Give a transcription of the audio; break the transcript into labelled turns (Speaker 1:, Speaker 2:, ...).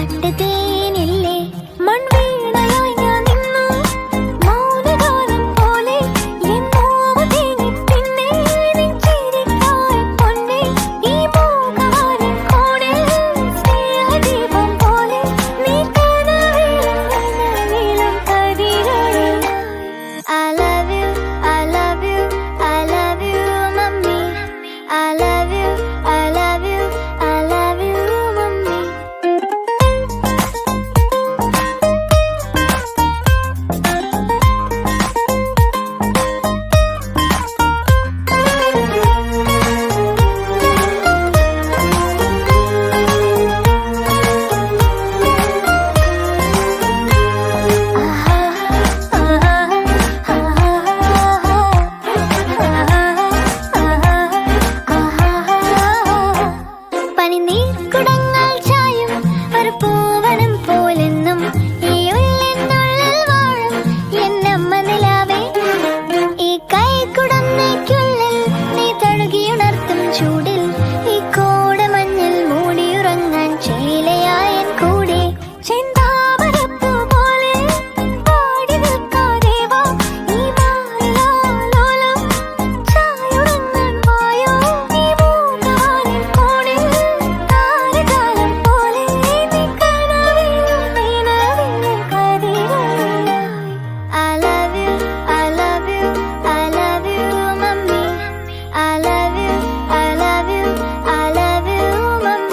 Speaker 1: കാട്ടുതേനില്ലേ മൺവീണയായി ഞാൻ നിന്നു മൗനഗാനം പോലെ എന്നോവ തേങ്ങി പിന്നെ നെഞ്ചിരിക്കായി പൊന്നെ ഈ മൂകവാനിൻ കോണിൽ സ്നേഹദീപം പോലെ നീ കനവിലും കതിരൊളിയായി I love you, I love you, I love you, mummy. I love you, I love you, I love you, mummy. പനിനീർ കുടങ്ങ